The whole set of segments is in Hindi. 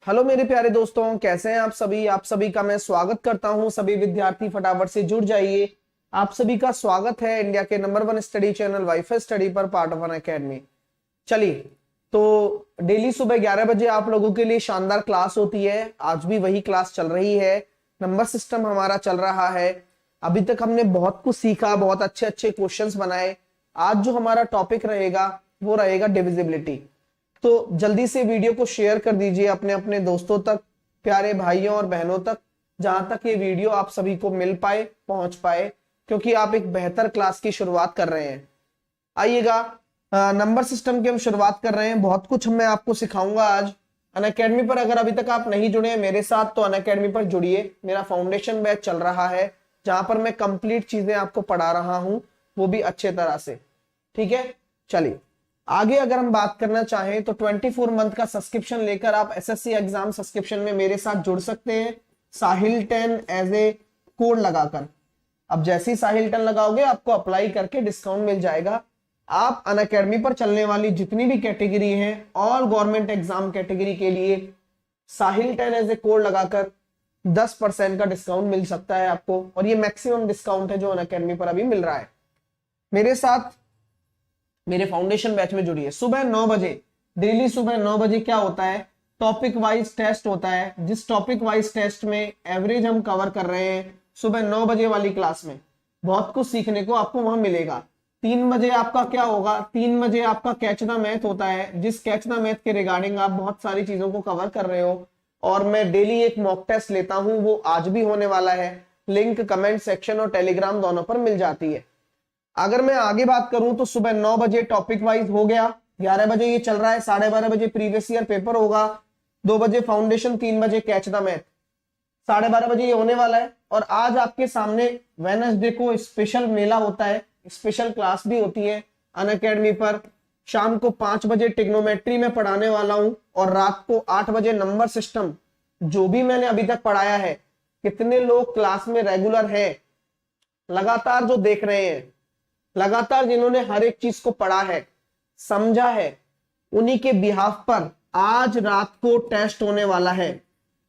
हेलो मेरे प्यारे दोस्तों, कैसे हैं आप सभी का मैं स्वागत करता हूं। सभी विद्यार्थी फटाफट से जुड़ जाइए। आप सभी का स्वागत है इंडिया के number 1 study channel wifi study पर, पार्ट ऑफ एन अकेडमी। चलिए, तो डेली सुबह 11 बजे आप लोगों के लिए शानदार क्लास होती है। आज भी वही क्लास चल रही है। नंबर सिस्टम हमारा चल रहा है। अभी तक हमने बहुत कुछ सीखा, बहुत अच्छे अच्छे क्वेश्चंस बनाए। आज जो हमारा टॉपिक रहेगा वो रहेगा डिविजिबिलिटी। तो जल्दी से वीडियो को शेयर कर दीजिए अपने अपने दोस्तों तक, प्यारे भाइयों और बहनों तक, जहां तक ये वीडियो आप सभी को मिल पाए, पहुंच पाए, क्योंकि आप एक बेहतर क्लास की शुरुआत कर रहे हैं। आइएगा, नंबर सिस्टम की हम शुरुआत कर रहे हैं। बहुत कुछ मैं आपको सिखाऊंगा आज अनअकैडमी पर। अगर अभी तक आप नहीं जुड़े हैं मेरे साथ तो अनअकैडमी पर जुड़िए। मेरा फाउंडेशन बैच चल रहा है जहां पर मैं कंप्लीट चीजें आपको पढ़ा रहा हूं, वो भी अच्छे तरह से। ठीक है, चलिए आगे अगर हम बात करना चाहें तो 24 मंथ का सब्सक्रिप्शन लेकर आप एसएससी एग्जाम सब्सक्रिप्शन में मेरे साथ जुड़ सकते हैं, साहिल 10 एज ए कोड लगाकर। अब जैसे ही साहिल 10 लगाओगे आपको अप्लाई करके डिस्काउंट मिल जाएगा। आप अनअकैडमी पर चलने वाली जितनी भी कैटेगरी है, ऑल गवर्नमेंट एग्जाम कैटेगरी के लिए साहिल 10 एज ए कोड लगाकर 10% का डिस्काउंट मिल सकता है आपको। और ये मैक्सिमम डिस्काउंट है जो अनअकैडमी पर अभी मिल रहा है। मेरे साथ मेरे फाउंडेशन बैच में जुड़िए। सुबह 9 बजे, डेली सुबह 9 बजे क्या होता है, टॉपिक वाइज टेस्ट होता है। जिस टॉपिक वाइज टेस्ट में एवरेज हम कवर कर रहे हैं, सुबह 9 बजे वाली क्लास में बहुत कुछ सीखने को आपको वहां मिलेगा। 3 बजे आपका क्या होगा, 3 बजे आपका कैच द मैथ होता है। जिस कैच द मैथ के रिगार्डिंग आप बहुत सारी चीजों को कवर कर रहे हो, और मैं डेली एक मॉक टेस्ट लेता हूं, वो आज भी होने वाला है। लिंक कमेंट सेक्शन और टेलीग्राम दोनों पर मिल जाती है। अगर मैं आगे बात करूं तो सुबह 9 बजे टॉपिक वाइज हो गया, 11 बजे ये चल रहा है, 12:30 बजे प्रीवियस ईयर पेपर होगा, 2 बजे फाउंडेशन, 3 बजे कैच द मैथ, 12:30 बजे ये होने वाला है। और आज आपके सामने वेडनेसडे को स्पेशल मेला होता है, स्पेशल क्लास भी होती है अनअकैडमी पर। शाम को 5 बजे टिग्नोमेट्री में पढ़ाने वाला हूं, और रात को 8 बजे नंबर सिस्टम। जो भी मैंने अभी तक पढ़ाया है, कितने लोग क्लास में रेगुलर हैं, लगातार जो देख रहे हैं, लगातार जिन्होंने हर एक चीज को पढ़ा है, समझा है, उन्हीं के बिहाफ पर आज रात को टेस्ट होने वाला है।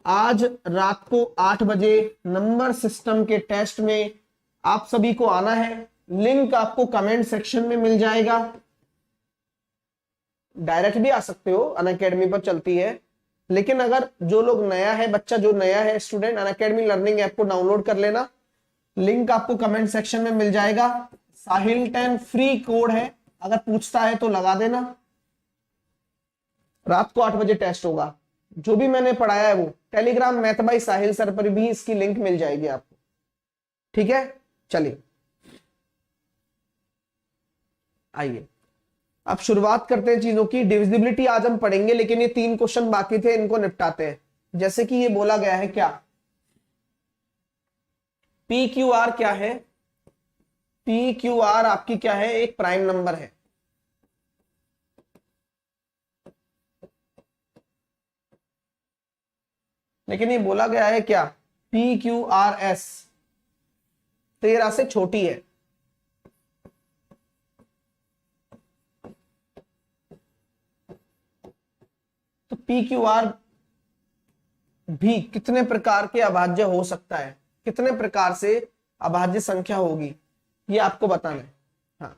आज रात को 8 बजे नंबर सिस्टम के टेस्ट में आप सभी को आना है। लिंक आपको कमेंट सेक्शन में मिल जाएगा। डायरेक्ट भी आ सकते हो, अनअकैडमी पर चलती है। लेकिन अगर जो लोग नया है, बच्चा जो नया है, स्टूडेंट, अनअकैडमी लर्निंग ऐप को डाउनलोड कर लेना। लिंक आपको कमेंट सेक्शन में मिल जाएगा। साहिल 10 फ्री कोड है, अगर पूछता है तो लगा देना। रात को 8 बजे टेस्ट होगा। जो भी मैंने पढ़ाया है वो टेलीग्राम मैथ बाय साहिल सर पर भी इसकी लिंक मिल जाएगी आपको। ठीक है, चलिए आइए अब शुरुआत करते हैं चीजों की। डिविजिबिलिटी आज हम पढ़ेंगे, लेकिन ये 3 क्वेश्चन बाकी थे, इनको निपटाते हैं। जैसे कि ये बोला गया है, क्या पी क्यू आर क्या है, पी क्यू आर आपकी क्या है, एक प्राइम नंबर है। लेकिन ये बोला गया है क्या, पी क्यू आर एस 13 से छोटी है। तो पी क्यू आर भी कितने प्रकार के अभाज्य हो सकता है, कितने प्रकार से अभाज्य संख्या होगी, ये आपको बताना है। हाँ,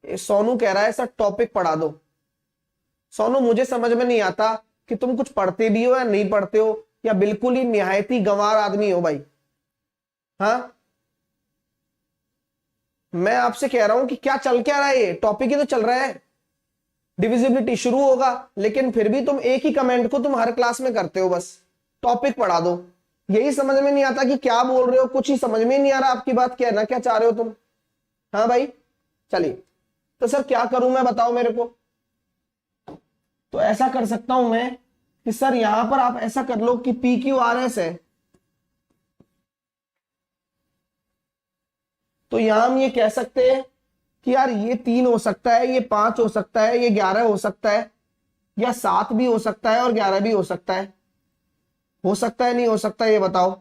सोनू कह रहा है सर टॉपिक पढ़ा दो। सोनू, मुझे समझ में नहीं आता कि तुम कुछ पढ़ते भी हो या नहीं पढ़ते हो, या बिल्कुल ही निहायती गंवार आदमी हो भाई। हाँ, मैं आपसे कह रहा हूं कि क्या चल क्या रहा है, ये टॉपिक ही तो चल रहा है। डिविजिबिलिटी शुरू होगा, लेकिन फिर भी तुम एक ही कमेंट को तुम हर क्लास में करते हो, बस टॉपिक पढ़ा दो। यही समझ में नहीं आता कि क्या बोल रहे हो, कुछ ही समझ में नहीं आ रहा आपकी बात कहना क्या चाह रहे हो तुम। हाँ भाई, चलिए, तो सर क्या करूं मैं, बताओ मेरे को। तो ऐसा कर सकता हूं मैं कि सर यहां पर आप ऐसा कर लो कि पी क्यू आर एस है, तो यहां हम ये कह सकते हैं कि यार ये 3 हो सकता है, ये 5 हो सकता है, ये 11 हो सकता है, या 7 भी हो सकता है और 11 भी हो सकता है। हो सकता है नहीं हो सकता, ये बताओ।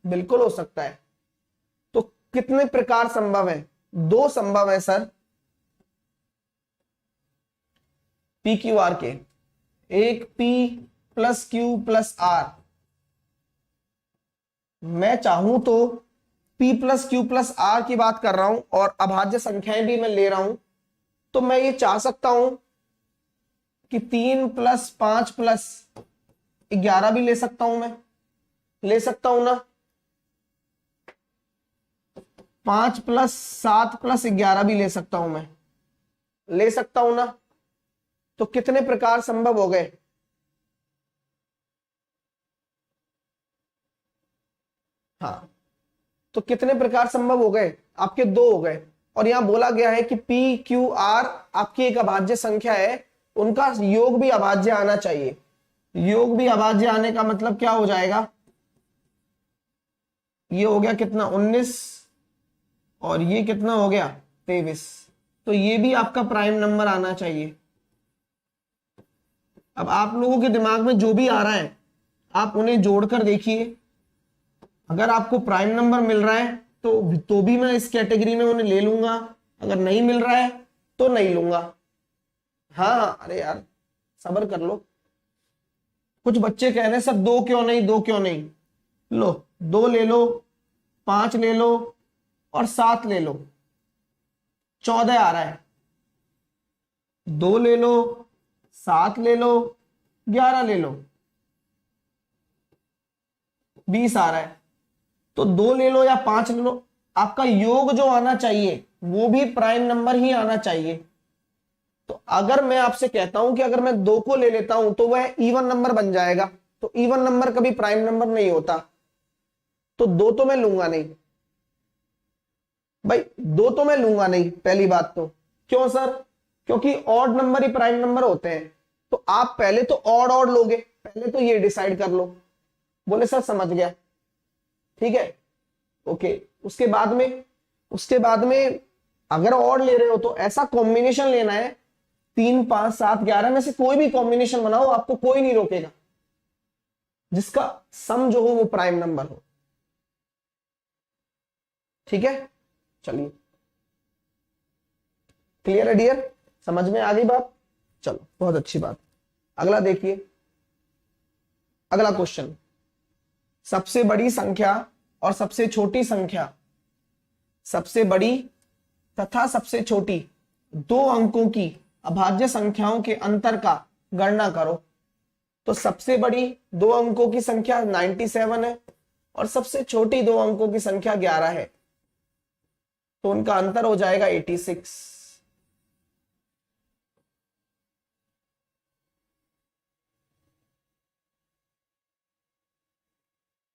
बिल्कुल हो सकता है। तो कितने प्रकार संभव है, 2 संभव है sir P Q r k. एक p plus q plus r, मैं चाहूं तो p plus q plus r की बात कर रहा हूं और अभाज्य संख्याएं भी मैं ले रहा हूं, तो मैं ये चाह सकता हूं कि 3 प्लस 5 प्लस 11 भी ले सकता हूं, मैं ले सकता हूं ना। 5 प्लस 7 प्लस 11 भी ले सकता हूं, मैं ले सकता हूं ना। तो कितने प्रकार संभव हो गए? हाँ, तो कितने प्रकार संभव हो गए? आपके दो हो गए। और यहां बोला गया है कि पी क्यू आर आपकी एक अभाज्य संख्या है, उनका योग भी अभाज्य आना चाहिए। योग भी अभाज्य आने का मतलब क्या हो जाएगा? ये हो गया कितना? 19, और ये कितना हो गया? 23। तो ये भी आपका प्राइम नंबर आना चाहिए। अब आप लोगों के दिमाग में जो भी आ रहा है आप उन्हें जोड़कर देखिए। अगर आपको प्राइम नंबर मिल रहा है तो भी मैं इस कैटेगरी में उन्हें ले लूंगा, अगर नहीं मिल रहा है तो नहीं लूंगा। हाँ, अरे यार सब्र कर लो। कुछ बच्चे कह रहे हैं सर दो क्यों नहीं, दो क्यों नहीं? लो, 2 ले लो, 5 ले लो और 7 ले लो, 14 आ रहा है। 2 ले लो, 7 ले लो, 11 ले लो, 20 आ रहा है। तो 2 ले लो या 5 ले लो, आपका योग जो आना चाहिए वो भी प्राइम नंबर ही आना चाहिए। तो अगर मैं आपसे कहता हूं कि अगर मैं 2 को ले लेता हूं तो वह इवन नंबर बन जाएगा, तो इवन नंबर कभी प्राइम नंबर नहीं होता, तो 2 तो मैं लूंगा नहीं भाई, 2 तो मैं लूंगा नहीं। पहली बात तो क्यों सर? क्योंकि ऑड नंबर ही प्राइम नंबर होते हैं। तो आप पहले तो ऑड ऑड लोगे, पहले तो ये डिसाइड कर लो। बोले सर समझ गया, ठीक है, ओके। उसके बाद में अगर ऑड ले रहे हो तो ऐसा कॉम्बिनेशन लेना है, 3 5 7 11 में से कोई भी कॉम्बिनेशन बनाओ, आपको कोई नहीं रोकेगा, जिसका सम जो हो वो प्राइम नंबर हो। ठीक है, चलिए, क्लियर है डियर? समझ में आ गई बात? चलो बहुत अच्छी बात। अगला देखिए, अगला क्वेश्चन, सबसे बड़ी संख्या और सबसे छोटी संख्या, सबसे बड़ी तथा सबसे छोटी 2 अंकों की अभाज्य संख्याओं के अंतर का गणना करो। तो सबसे बड़ी 2 अंकों की संख्या 97 है और सबसे छोटी 2 अंकों की संख्या 11 है, तो उनका अंतर हो जाएगा 86।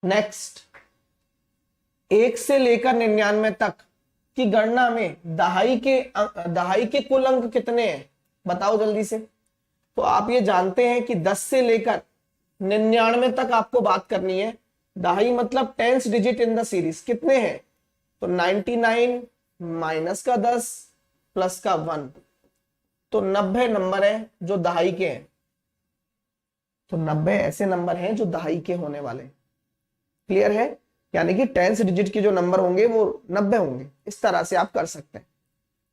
नेक्स्ट, 1 से लेकर 99 तक की गणना में दहाई के कुल अंक कितने हैं? बताओ जल्दी से। तो आप ये जानते हैं कि 10 से लेकर 99 तक आपको बात करनी है। दहाई मतलब 10th digit in the series, कितने हैं? तो 99 माइनस का 10 प्लस का 1, तो 90 नंबर है जो दहाई के हैं। तो 90 ऐसे नंबर हैं जो दहाई के होने वाले। क्लियर है? यानी कि 10th डिजिट के जो नंबर होंगे वो 90 होंगे। इस तरह से आप कर सकते हैं।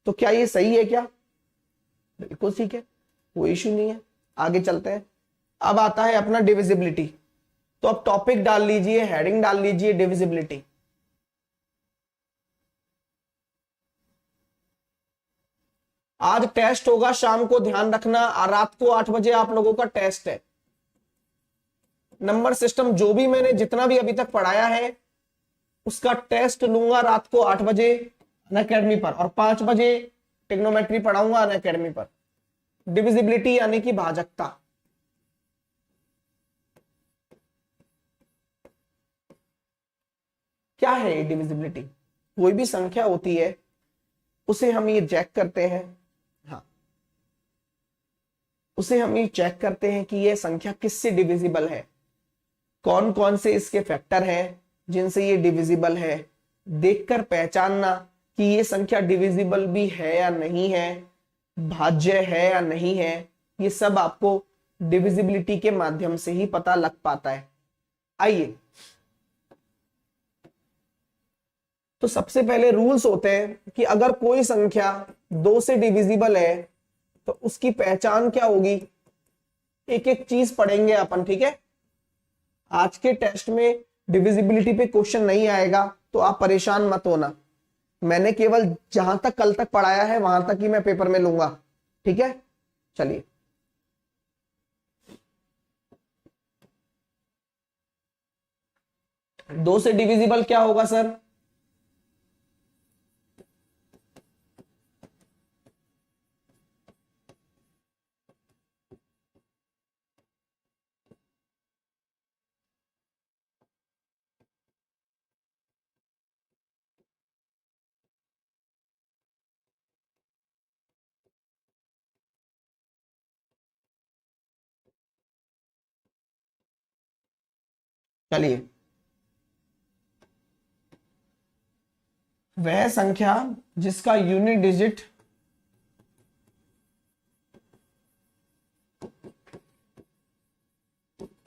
तो क्या ये सही है? क्या बिल्कुल ठीक है, कोई इश्यू नहीं है। आगे चलते हैं। अब आता है अपना डिविजिबिलिटी। तो अब टॉपिक डाल लीजिए, हेडिंग डाल लीजिए डिविजिबिलिटी। आज टेस्ट होगा शाम को, ध्यान रखना। रात को 8 बजे आप लोगों का टेस्ट है। नंबर सिस्टम जो भी मैंने जितना भी अभी तक पढ़ाया है उसका टेस्ट लूंगा रात को 8 बजे अनअकैडमी पर, और 5 बजे ट्रिग्नोमेट्री पढ़ाऊंगा अनअकैडमी पर। डिविजिबिलिटी यानी कि भाजकता। क्या है ये डिविजिबिलिटी? कोई भी संख्या होती है उसे हम ये चेक करते हैं, हाँ, उसे हम ये चेक करते हैं कि यह संख्या किससे डिविजिबल है, कौन कौन से इसके फैक्टर हैं जिनसे ये डिविजिबल है। देखकर पहचानना कि ये संख्या डिविजिबल भी है या नहीं है, भाज्य है या नहीं है, ये सब आपको डिविजिबिलिटी के माध्यम से ही पता लग पाता है। आइए, तो सबसे पहले रूल्स होते हैं कि अगर कोई संख्या 2 से डिविजिबल है तो उसकी पहचान क्या होगी? एक एक चीज पढ़ेंगे अपन, ठीक है। आज के टेस्ट में डिविजिबिलिटी पे क्वेश्चन नहीं आएगा, तो आप परेशान मत होना। मैंने केवल जहां तक कल तक पढ़ाया है वहां तक ही मैं पेपर में लूंगा, ठीक है। चलिए, दो से डिविजिबल क्या होगा सर? चलिए, वह संख्या जिसका यूनिट डिजिट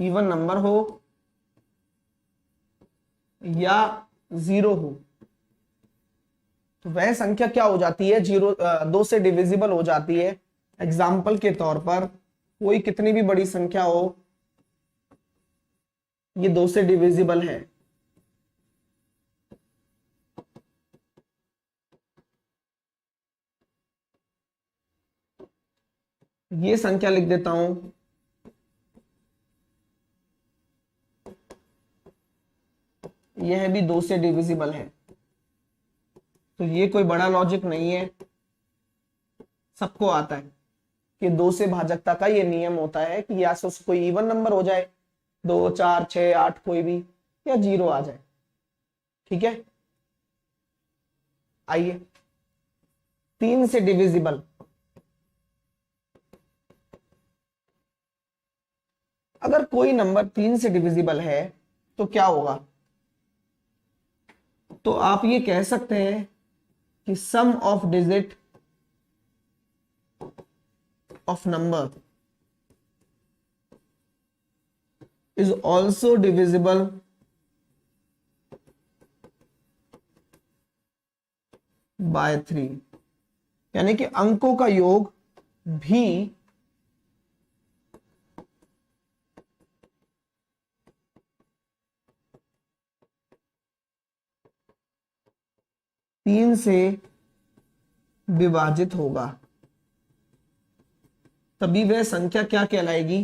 इवन नंबर हो या जीरो हो, तो वह संख्या क्या हो जाती है? जीरो, दो से डिविजिबल हो जाती है। एग्जाम्पल के तौर पर कोई कितनी भी बड़ी संख्या हो, ये दो से डिविजिबल है। ये संख्या लिख देता हूं, यह भी दो से डिविजिबल है। तो ये कोई बड़ा लॉजिक नहीं है, सबको आता है कि दो से भाजकता का ये नियम होता है कि या तो कोई इवन नंबर हो जाए, 2 4 6 8 कोई भी, या जीरो आ जाए, ठीक है। आइए, तीन से डिविजिबल, अगर कोई नंबर तीन से डिविजिबल है तो क्या होगा? तो आप ये कह सकते हैं कि sum of digit of number is also divisible by 3, यानी कि अंकों का योग भी तीन से विभाजित होगा, तभी वह संख्या क्या कहलाएगी?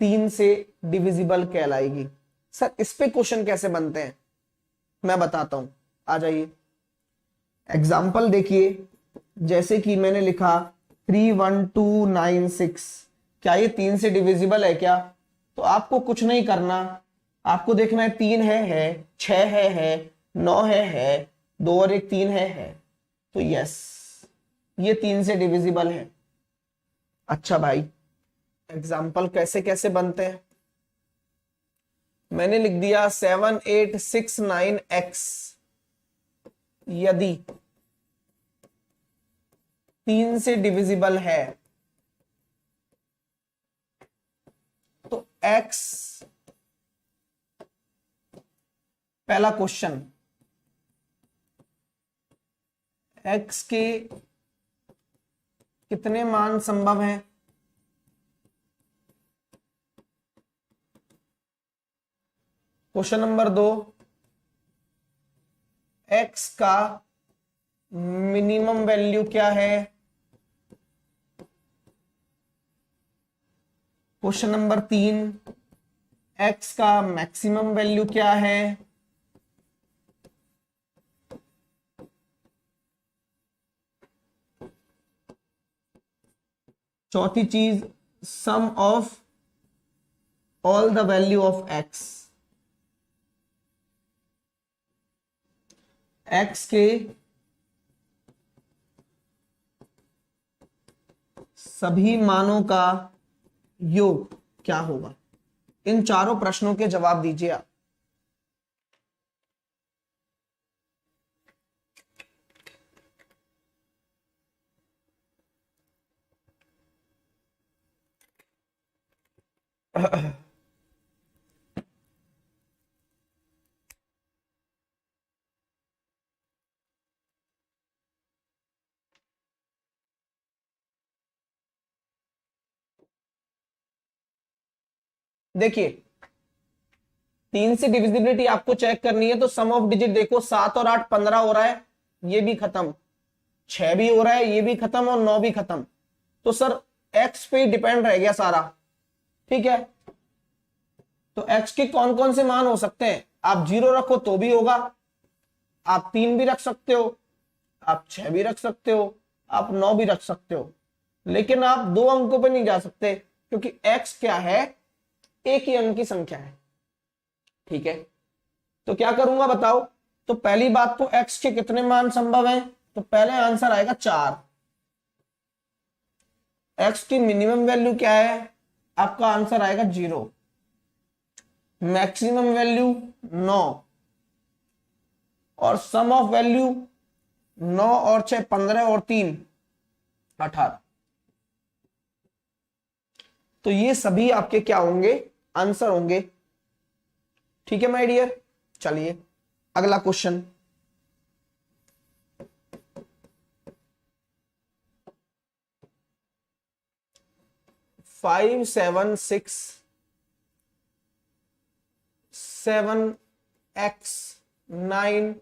तीन से डिविजिबल कहलाएगी। सर इस पे क्वेश्चन कैसे बनते हैं मैं बताता हूं, आ जाइए। एग्जाम्पल देखिए, जैसे कि मैंने लिखा 31296, क्या ये तीन से डिविजिबल है क्या? तो आपको कुछ नहीं करना, आपको देखना है तीन है, छह है, नौ है, दो और एक तीन है। तो यस, ये तीन से डिविजिबल है। अच्छा भाई, एग्जाम्पल कैसे कैसे बनते हैं? मैंने लिख दिया 7869x, यदि तीन से डिविजिबल है तो x, पहला क्वेश्चन, x के कितने मान संभव हैं? क्वेश्चन नंबर 2, x का मिनिमम वैल्यू क्या है? क्वेश्चन नंबर 3, x का मैक्सिमम वैल्यू क्या है? चौथी चीज, sum of all the value of x के सभी मानों का योग क्या होगा? इन चारों प्रश्नों के जवाब दीजिए आप। देखिए 3 से डिविजिबिलिटी आपको चेक करनी है, तो सम ऑफ डिजिट देखो 7 और 8 15 हो रहा है, ये भी खत्म, 6 भी हो रहा है, ये भी खत्म, और 9 भी खत्म। तो सर एक्स पे डिपेंड रह गया सारा, ठीक है। तो एक्स के कौन कौन से मान हो सकते हैं? आप 0 रखो तो भी होगा, आप 3 भी रख सकते हो, आप 6 भी रख सकते हो, आप 9 भी रख सकते हो, लेकिन आप 2 अंकों पे नहीं जा सकते, क्योंकि x क्या है, एक ही अंक की संख्या है, ठीक है। तो क्या करूंगा बताओ? तो पहली बात तो x के कितने मान संभव हैं? तो पहले आंसर आएगा 4। x की मिनिमम वैल्यू क्या है? आपका आंसर आएगा 0। मैक्सिमम वैल्यू 9, और सम ऑफ वैल्यू 9 और 6 15 और 3 18। तो ये सभी आपके क्या होंगे? आंसर होंगे, ठीक है माय डियर। चलिए अगला क्वेश्चन, 5 7 6 7 x 9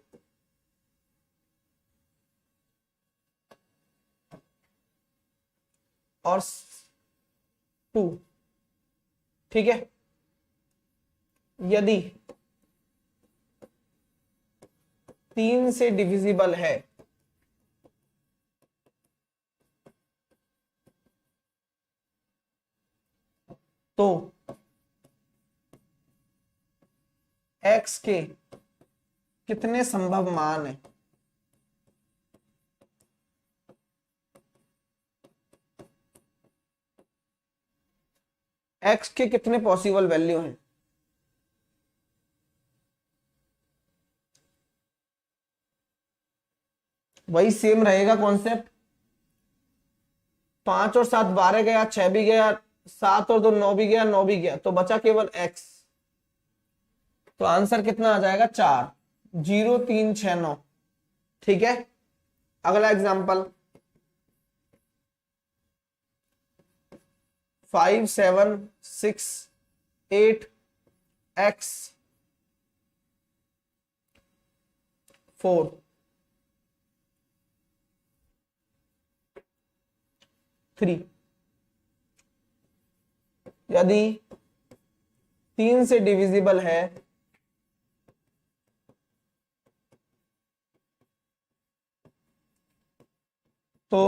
और 2, ठीक है। यदि 3 से डिविजिबल है तो x के कितने संभव मान है? x के कितने पॉसिबल वैल्यू हैं? वही सेम रहेगा कॉन्सेप्ट, 5 और 7 12 गया, 6 भी गया, 7 और 2 9 भी गया, 9 भी गया, तो बचा केवल x। तो आंसर कितना आ जाएगा? 4, 0 3 6 9, ठीक है। अगला एग्जांपल, 5 7 6 8 x 4। यदि 3 से डिविजिबल है तो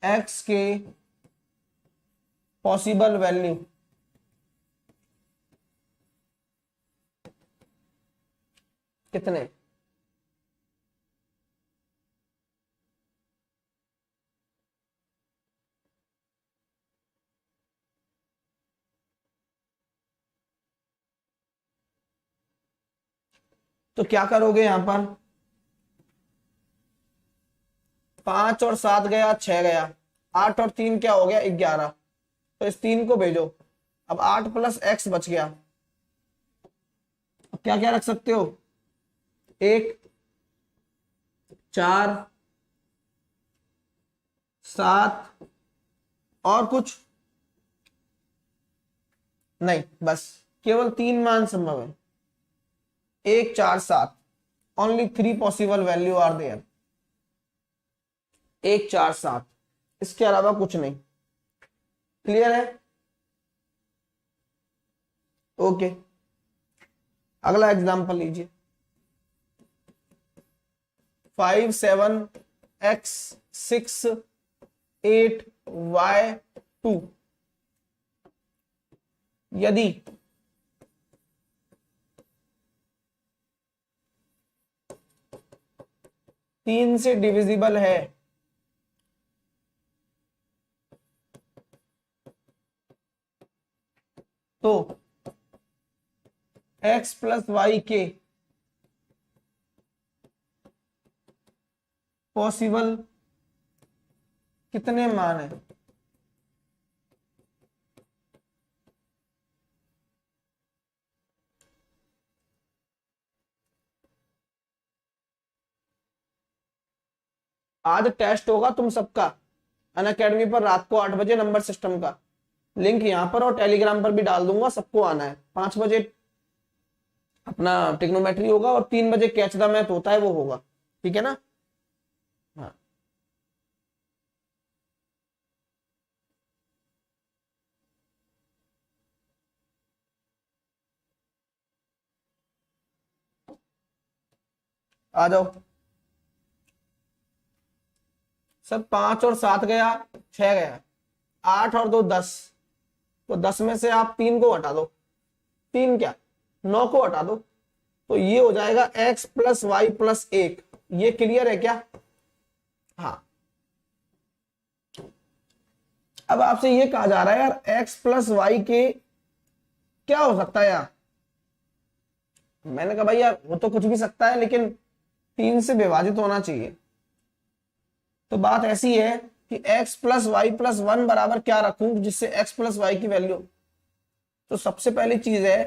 x के पॉसिबल वैल्यू कितने? तो क्या करोगे यहां पर? 5 और 7 गया, 6 गया, 8 और 3 क्या हो गया? 11। तो इस 3 को भेजो, अब 8 प्लस x बच गया। अब क्या क्या रख सकते हो? 1 4 7 और कुछ नहीं, बस केवल 3 मान संभव है, 1 4 7। Only 3 possible value are there, 1 4 7, इसके अलावा कुछ नहीं। क्लियर है? ओके, अगला एग्जांपल लीजिए, 5 7 x 6 8 y 2। यदि 3 से डिविजिबल है तो x प्लस वाई के पॉसिबल कितने मान है? आज टेस्ट होगा तुम सबका अनअकैडमी पर रात को 8 बजे नंबर सिस्टम का। लिंक यहाँ पर और टेलीग्राम पर भी डाल दूंगा, सबको आना है। 5 बजे अपना ट्रिग्नोमेट्री होगा और 3 बजे कैच द मैथ होता है, वो होगा, ठीक है ना। हाँ, आ जाओ सर। 5 और 7 गया, 6 गया, 8 और 2 10, तो 10 में से आप 3 को हटा दो, 3 क्या 9 को हटा दो, तो ये हो जाएगा x+y+1। ये क्लियर है क्या? हाँ। अब आपसे ये कहा जा रहा है यार x+y के क्या हो सकता है यार। मैंने कहा भाई यार वो तो कुछ भी सकता है, लेकिन 3 से विभाजित होना चाहिए। तो बात ऐसी है कि x+y+1 बराबर क्या रखूं जिससे x+y की वैल्यू। तो सबसे पहली चीज है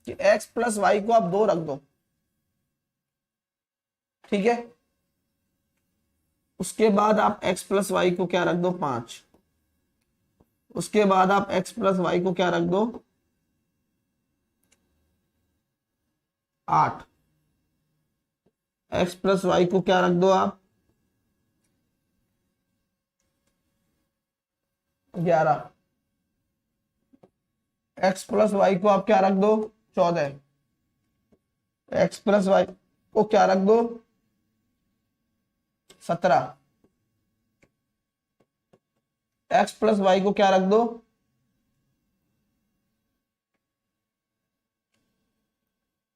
कि x+y को आप 2 रख दो, ठीक है। उसके बाद आप x+y को क्या रख दो 5। उसके बाद आप x+y को क्या रख दो 8। x+y को क्या रख दो आप 11। x+y को आप क्या रख दो 14। x+y को क्या रख दो 17। x+y को क्या रख दो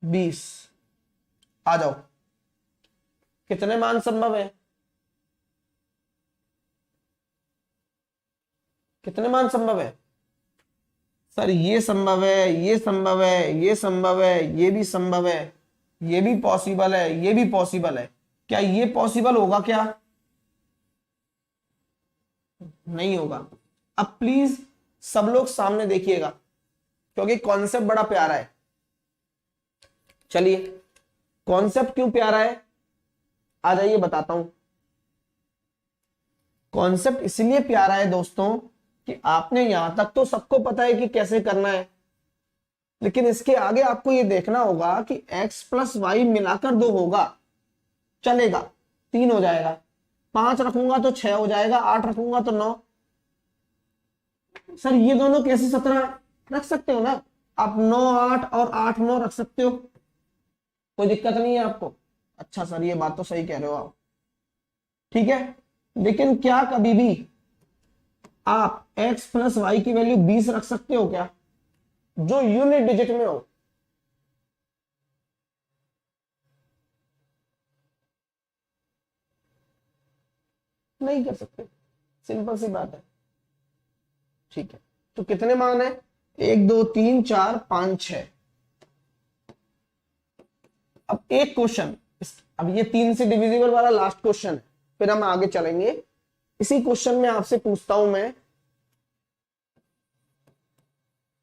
20। आ जाओ, कितने मान संभव है? कितने मान संभव है सर? ये संभव है, ये संभव है, ये संभव है, ये भी संभव है, ये भी पॉसिबल है, ये भी पॉसिबल है। क्या ये पॉसिबल होगा क्या? नहीं होगा। अब प्लीज सब लोग सामने देखिएगा, क्योंकि कॉन्सेप्ट बड़ा प्यारा है। चलिए, कॉन्सेप्ट क्यों प्यारा है आ जाइए बताता हूं। कॉन्सेप्ट इसलिए प्यारा है दोस्तों कि आपने यहां तक तो सबको पता है कि कैसे करना है, लेकिन इसके आगे आपको ये देखना होगा कि x+y मिलाकर 2 होगा, चलेगा, 3 हो जाएगा, 5 रखूंगा तो 6 हो जाएगा, 8 रखूंगा तो 9। सर ये दोनों कैसे 17 रख सकते हो ना आप? 9 8 और 8 9 रख सकते हो, कोई दिक्कत नहीं है आपको। अच्छा सर ये बात तो सही कह रहे हो आप, ठीक है। लेकिन क्या कभी भी आप x+y की वैल्यू 20 रख सकते हो क्या, जो यूनिट डिजिट में हो? नहीं कर सकते, सिंपल सी बात है, ठीक है। तो कितने मान है? 1 2 3 4 5 6। अब एक क्वेश्चन, अब ये 3 से डिविजिबल वाला लास्ट क्वेश्चन है, फिर हम आगे चलेंगे। इसी क्वेश्चन में आपसे पूछता हूं मैं,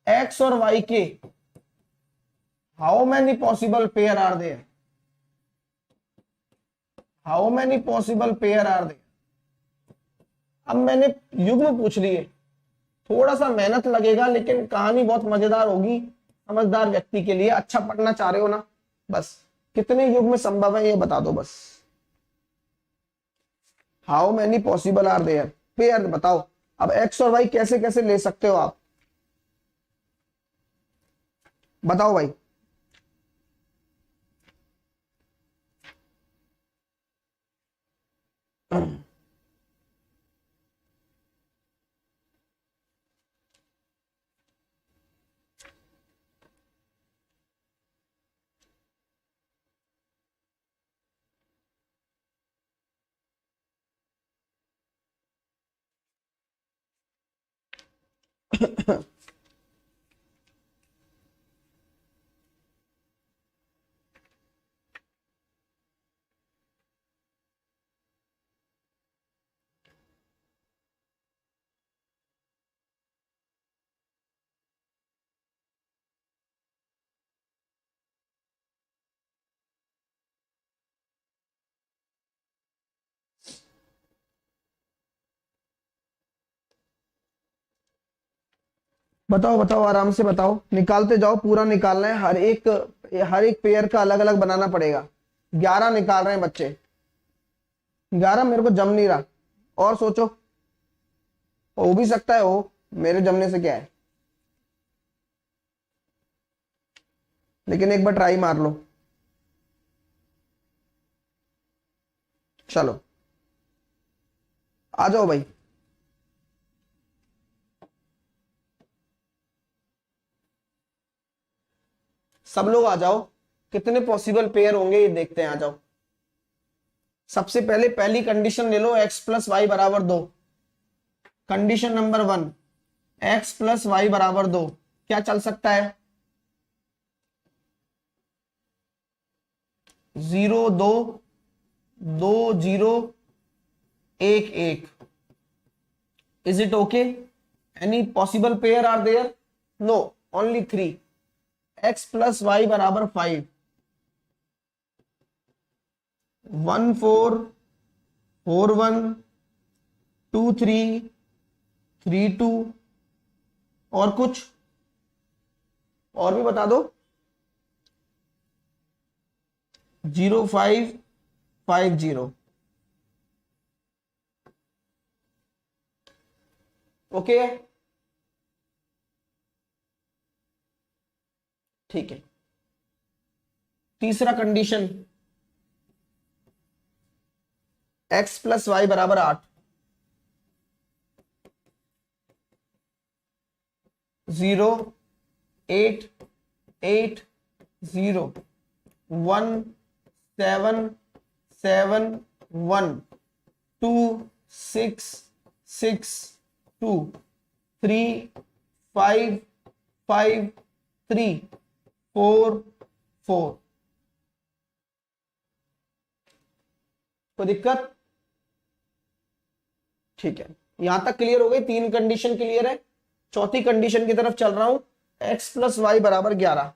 x और y के how many possible pair are there? How many possible pair are there? अब मैंने युग्म पूछ लिए, थोड़ा सा मेहनत लगेगा, लेकिन कहानी बहुत मजेदार होगी समझदार व्यक्ति के लिए। अच्छा पढ़ना चाह रहे हो ना, बस कितने युग्म संभव है ये बता दो बस। How many possible are there, pair बताओ। अब एक्स और वाई कैसे कैसे ले सकते हो आप, बताओ भाई। बताओ बताओ, आराम से बताओ, निकालते जाओ, पूरा निकालना है, हर एक पेयर का अलग अलग बनाना पड़ेगा। 11 निकाल रहे हैं बच्चे, 11 मेरे को जम नहीं रहा, और सोचो, हो भी सकता है, हो, मेरे जमने से क्या है, लेकिन एक बार ट्राई मार लो। चलो आ जाओ भाई, सब लोग आ जाओ, कितने पॉसिबल पेयर होंगे ये देखते हैं, आ जाओ। सबसे पहले पहली कंडीशन ले लो, x प्लस वाई बराबर 2। Condition number 1, x plus y बराबर 2, क्या चल सकता है? 0 2, 2 0, 1 1। Is it okay? Any possible pair are there? No, only 3. x plus y बराबर 5, 1 4, 4 1, 2 3, 3 2, और कुछ और भी बता दो। 0 5 5 0। ओके, ठीक है। तीसरा कंडीशन, x प्लस वाई बराबर 8, 0 8 8 0, 1 7 7 1, 2 6 6 2, 3 5 5 3, 4 4। कोई दिक्कत? ठीक है, यहां तक क्लियर हो गई, 3 कंडीशन क्लियर है। चौथी कंडीशन की तरफ चल रहा हूं, x प्लस वाई बराबर 11।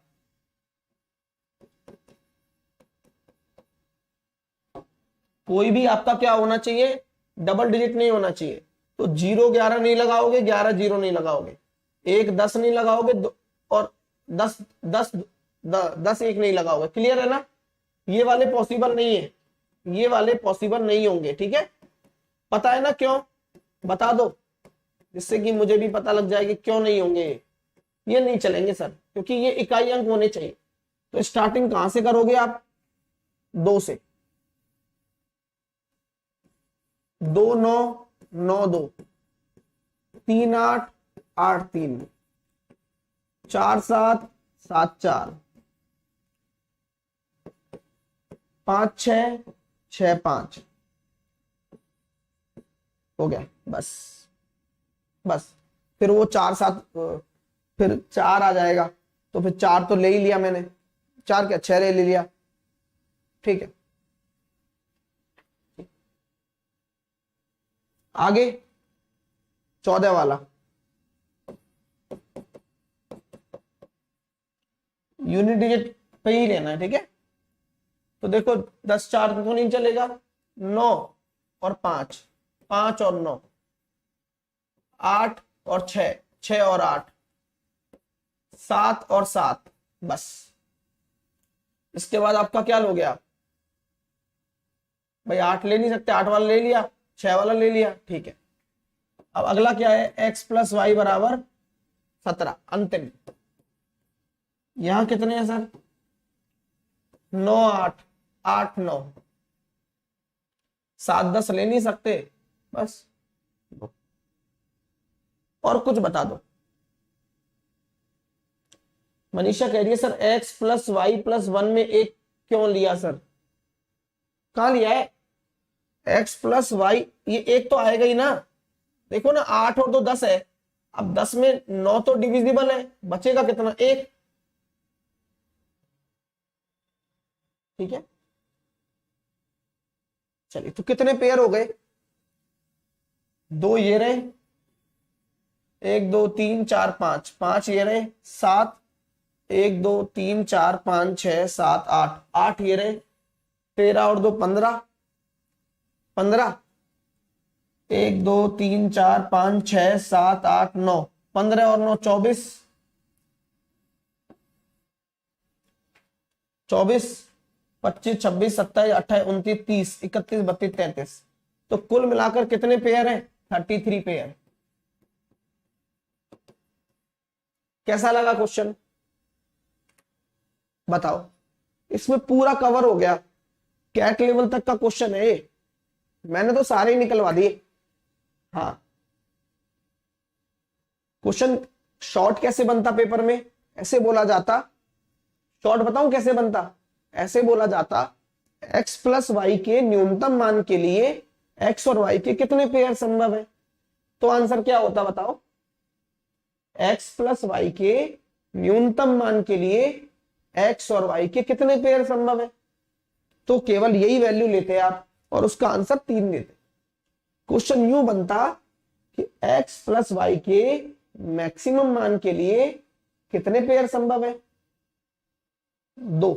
कोई भी आपका क्या होना चाहिए, डबल डिजिट नहीं होना चाहिए। तो 0 11 नहीं लगाओगे, 11 0 नहीं लगाओगे, 1 10 नहीं लगाओगे, और 10 10 10 1 नहीं लगाओगे। क्लियर है ना? ये वाले पॉसिबल नहीं है, ये वाले पॉसिबल नहीं होंगे। ठीक है, पता है ना क्यों? बता दो, जिससे कि मुझे भी पता लग जाए कि क्यों नहीं होंगे। ये नहीं चलेंगे सर, क्योंकि ये इकाई अंक होने चाहिए। तो स्टार्टिंग कहां से करोगे आप? 2 से। 2 9 9 2, 3 8 8 3, 4 7 7 4, 5 6 6 5। हो गया, बस बस। फिर वो 4 7, फिर 4 आ जाएगा, तो फिर 4 तो ले ही लिया मैंने, 4 क्या 6 ले लिया। ठीक है, आगे 14 वाला, यूनिट डिजिट पे ही लेना है। ठीक है, तो देखो 10 4 तो नहीं चलेगा, 9 और 5, 5 और 9, 8 और 6, 6 और 8, 7 और 7, बस। इसके बाद आपका क्या हो गया भाई? 8 ले नहीं सकते, 8 वाला ले लिया, 6 वाला ले लिया। ठीक है, अब अगला क्या है? x प्लस वाई बराबर 17, अंतिम। यहां कितने हैं सर? 9 8 8 9, 7 10 ले नहीं सकते, बस। और कुछ बता दो। मनीषा कह रही है sir x plus y plus 1 में एक क्यों लिया सर? कहां लिया है? x प्लस वाई, ये एक तो आएगा ही ना। देखो ना, 8 और 2 10 है। अब 10 में 9 तो डिविजिबल है, बचेगा कितना? 1। ठीक है, चलिए, तो कितने पेयर हो गए? 2 ये रहे, 1 2 3 4 5, 5 ये रहे, 7, 1 2 3 4 5 6 7 8, 8 ये रहे, 13 और 2 15, 15, 1 2 3 4 5 6 7 8 9, 15 और 9 24, 24, 25, 26, 27, 28, 29, 30, 31, 32, 33। तो कुल मिलाकर कितने पेयर हैं? 33 पेयर। कैसा लगा क्वेश्चन बताओ? इसमें पूरा कवर हो गया, कैट लेवल तक का क्वेश्चन है ये, मैंने तो सारे ही निकलवा दिए। हाँ, क्वेश्चन शॉर्ट कैसे बनता पेपर में? ऐसे बोला जाता, शॉर्ट बताऊं कैसे बनता? ऐसे बोला जाता, x प्लस वाई के न्यूनतम मान के लिए x और y के कितने पेयर संभव है? तो आंसर क्या होता बताओ? x प्लस वाई के न्यूनतम मान के लिए x और y के कितने पेयर संभव है? तो केवल यही वैल्यू लेते आप और उसका आंसर 3 देते। क्वेश्चन यूं बनता कि x प्लस वाई के मैक्सिमम मान के लिए कितने पेयर संभव है? 2।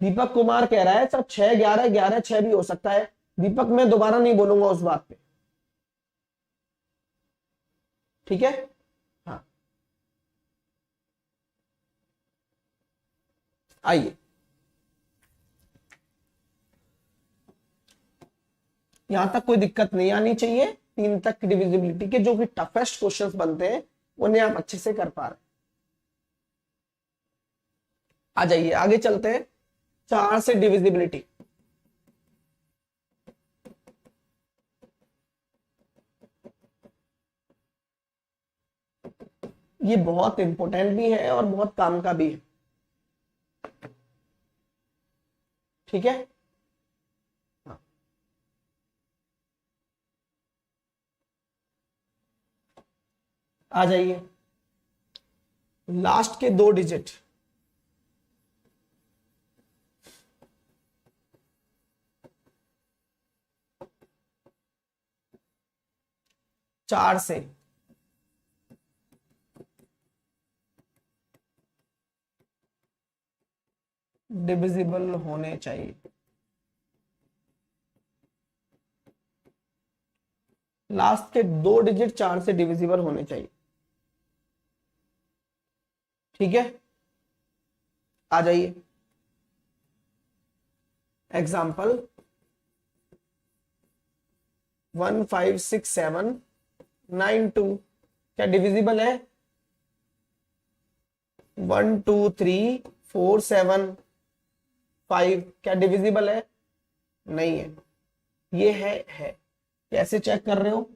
दीपक कुमार कह रहा है सर 6, 11, 11, 6 भी हो सकता है। दीपक मैं दोबारा नहीं बोलूंगा उस बात पे, ठीक है? हाँ, आइए यहां तक कोई दिक्कत नहीं आनी चाहिए। 3 तक डिविजिबिलिटी के जो भी टफेस्ट क्वेश्चंस बनते हैं उन्हें आप अच्छे से कर पा रहे। आ जाइए आगे चलते हैं। 4 से डिविजिबिलिटी, ये बहुत इंपॉर्टेंट भी है और बहुत काम का भी है, ठीक है? हाँ। आ जाइए, लास्ट के 2 डिजिट, 4 से डिविजिबल होने चाहिए। लास्ट के 2 डिजिट 4 से डिविजिबल होने चाहिए, ठीक है? आ जाइए, एग्जाम्पल 1 5 6 7 9 2 क्या डिविजिबल है? 1 2 3 4 7 5 क्या डिविजिबल है? नहीं है। ये है। कैसे चेक कर रहे हो?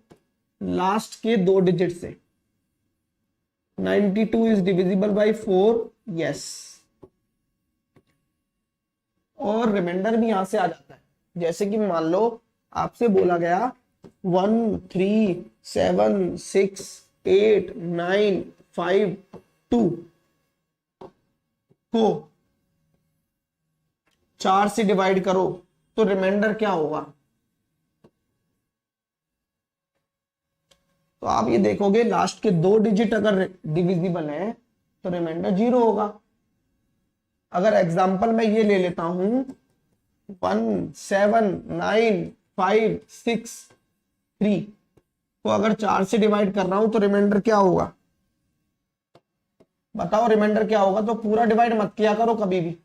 लास्ट के 2 डिजिट से। 92 इज डिविजिबल बाय 4, यस। और रिमाइंडर भी यहां से आ जाता है। जैसे कि मान लो आपसे बोला गया 1 3 7 6 8 9 5 2 को 4 से डिवाइड करो तो रिमाइंडर क्या होगा? तो आप ये देखोगे लास्ट के 2 डिजिट अगर डिविजिबल है तो रिमाइंडर 0 होगा। अगर एग्जांपल मैं ये ले लेता हूं 1 7 9 5 6 3 को अगर 4 से डिवाइड कर रहा हूं तो रिमाइंडर क्या होगा? बताओ रिमाइंडर क्या होगा? तो पूरा डिवाइड मत किया करो कभी भी,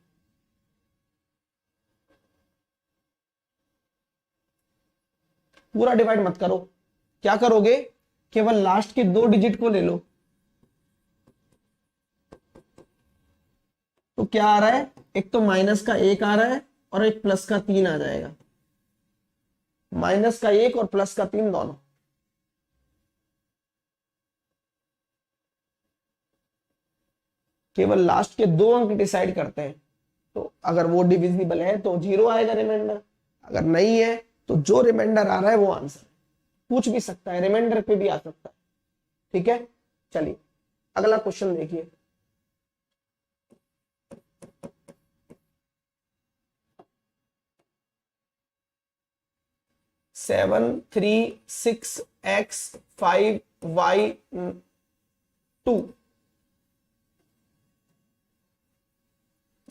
पूरा डिवाइड मत करो। क्या करोगे? केवल लास्ट के 2 डिजिट को ले लो। तो क्या आ रहा है? एक तो माइनस का 1 आ रहा है और एक प्लस का 3 आ जाएगा। माइनस का 1 और प्लस का 3 दोनों। केवल लास्ट के 2 अंक डिसाइड करते हैं। तो अगर वो डिविजिबल है तो 0 आएगा रिमाइंडर, अगर नहीं है तो जो रिमाइंडर आ रहा है वो आंसर। पूछ भी सकता है, रिमाइंडर पे भी आ सकता है, ठीक है? चलिए अगला क्वेश्चन देखिए। सेवन 3 6 x 5 y 2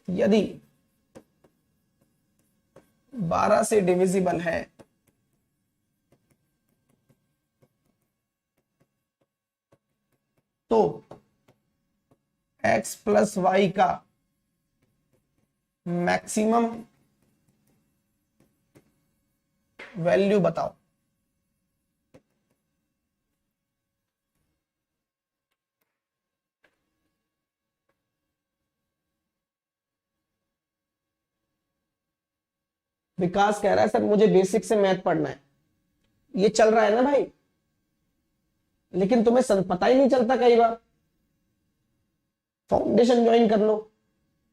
यदि 12 से डिविजिबल है तो x प्लस वाई का मैक्सिमम वैल्यू बताओ। विकास कह रहा है सर मुझे बेसिक से मैथ पढ़ना है। ये चल रहा है ना भाई, लेकिन तुम्हें पता ही नहीं चलता कई बार। फाउंडेशन ज्वाइन कर लो,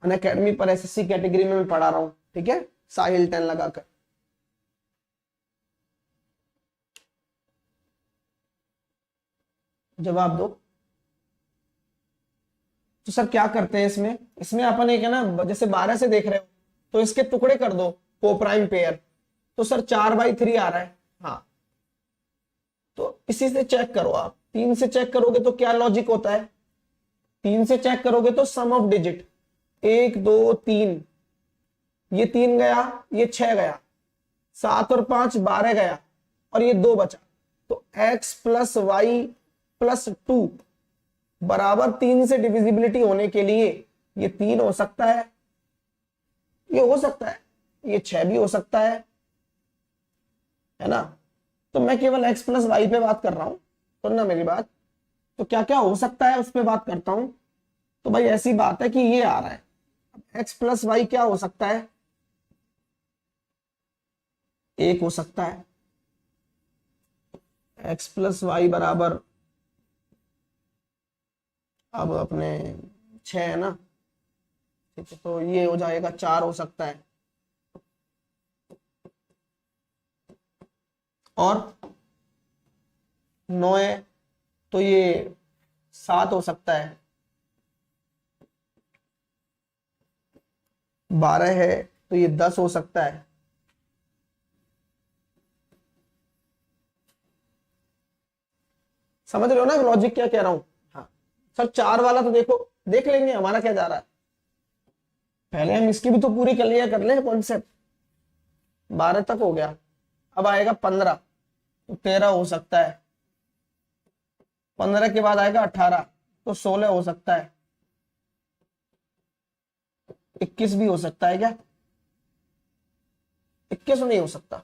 अनअकैडमी पर एसएससी कैटेगरी में मैं पढ़ा रहा हूं, ठीक है, साहिल 10 लगाकर। जवाब दो। तो सर क्या करते हैं इसमें, इसमें अपन एक है ना, जैसे 12 से देख रहे हो तो इसके टुकड़े कर दो, को प्राइम पेयर। तो सर 4/3 आ रहा है, हाँ। तो इसी से चेक करो आप, 3 से चेक करोगे तो क्या लॉजिक होता है, 3 से चेक करोगे तो सम ऑफ डिजिट 1 2 3, ये 3 गया, ये 6 गया, 7 और 5 12 गया, और ये 2 बचा। तो x प्लस वाई प्लस 2 बराबर 3 से डिविजिबिलिटी होने के लिए ये 3 हो सकता है, ये हो सकता है, ये 6 भी हो सकता है ना। तो मैं केवल x प्लस वाई पे बात कर रहा हूं, सुनना मेरी बात। तो क्या क्या हो सकता है उस पर बात करता हूं। तो भाई ऐसी बात है कि ये आ रहा है, x प्लस वाई क्या हो सकता है, 1 हो सकता है। x प्लस वाई बराबर, अब अपने 6 है ना, ठीक है, तो ये हो जाएगा 4 हो सकता है, और 9 है तो ये 7 हो सकता है, 12 है तो ये 10 हो सकता है। समझ रहे हो ना लॉजिक क्या कह रहा हूं। हाँ सर 4 वाला तो देखो, देख लेंगे हमारा क्या जा रहा है, पहले हम इसकी भी तो पूरी क्लियर कर ले कॉन्सेप्ट। 12 तक हो गया, अब आएगा 15, तो 13 हो सकता है, 15 के बाद आएगा 18, तो 16 हो सकता है, 21 भी हो सकता है क्या, 21 नहीं हो सकता,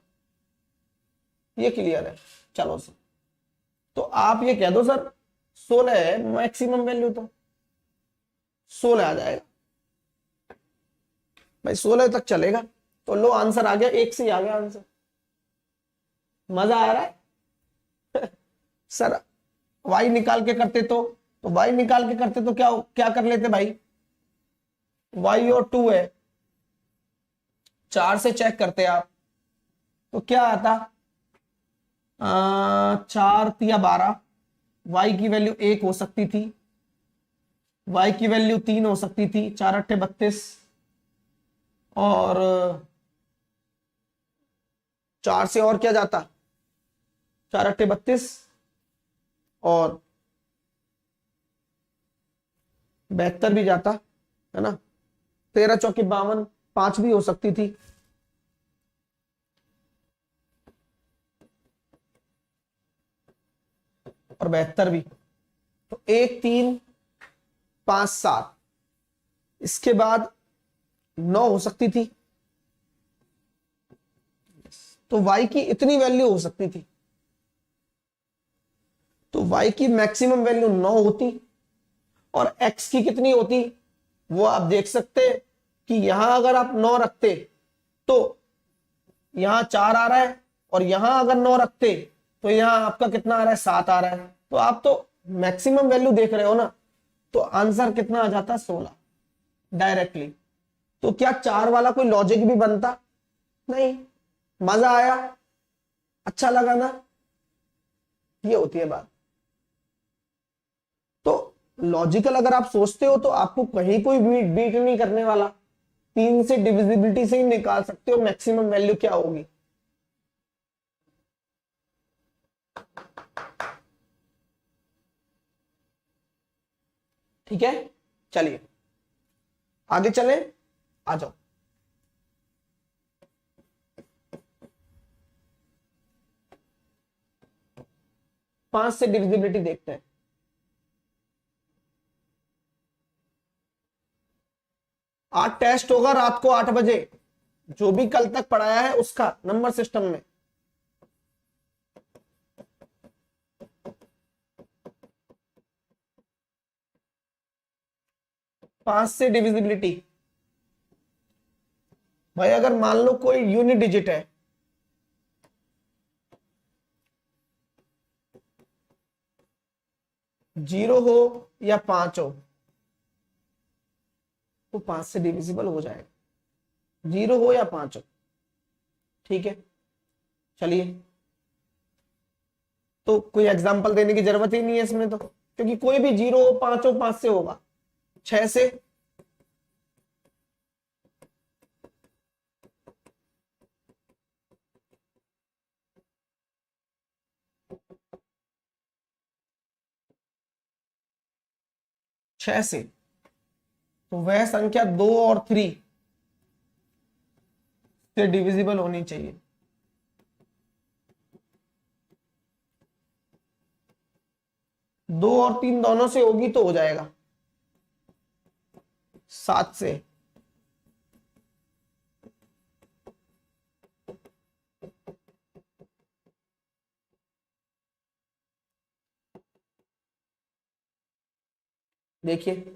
ये क्लियर है। चलो सर, तो आप ये कह दो सर 16 है मैक्सिमम वैल्यू, तो 16 आ जाएगा भाई, 16 तक चलेगा। तो लो आंसर आ गया, एक से ही आ गया आंसर। मजा आ रहा है सर वाई निकाल के करते तो वाई निकाल के करते तो क्या क्या कर लेते भाई, वाई और 2 है, 4 से चेक करते आप तो क्या आता, 4 या 12, वाई की वैल्यू 1 हो सकती थी, वाई की वैल्यू 3 हो सकती थी, 4 अट्ठे 32, और 4 से और क्या जाता, 4 अट्ठे 32 और 72 भी जाता है ना, 13 चौके 52, 5 भी हो सकती थी, और 72 भी। तो 1 3 5 7, इसके बाद 9 हो सकती थी, तो y की इतनी वैल्यू हो सकती थी, तो y की मैक्सिमम वैल्यू 9 होती, और x की कितनी होती, वो आप देख सकते कि यहां अगर आप 9 रखते तो यहां 4 आ रहा है, और यहां अगर 9 रखते तो यहां आपका कितना आ रहा है, 7 आ रहा है। तो आप तो मैक्सिमम वैल्यू देख रहे हो ना, तो आंसर कितना आ जाता, 16 डायरेक्टली। तो क्या 4 वाला कोई लॉजिक भी बनता, नहीं। मजा आया, अच्छा लगा ना, ये होती है बात। तो लॉजिकल अगर आप सोचते हो तो आपको कहीं कोई बीट नहीं करने वाला, 3 से डिविजिबिलिटी से ही निकाल सकते हो मैक्सिमम वैल्यू क्या होगी। ठीक है, चलिए आगे चले, आ जाओ। 5 से डिविजिबिलिटी देखते हैं। आज टेस्ट होगा रात को 8 बजे, जो भी कल तक पढ़ाया है उसका नंबर सिस्टम में। पांच से डिविजिबिलिटी, भाई अगर मान लो कोई यूनिट डिजिट है, जीरो हो या 5 हो, वो 5 से डिविजिबल हो जाएगा, 0 हो या 5 हो। ठीक है, चलिए, तो कोई एग्जांपल देने की जरूरत ही नहीं है इसमें तो, क्योंकि कोई भी 0 हो 5 हो, 5 से होगा। 6 से, तो वह संख्या 2 और 3 से डिविजिबल होनी चाहिए। 2 और 3 दोनों से होगी तो हो जाएगा। 7 से, देखिए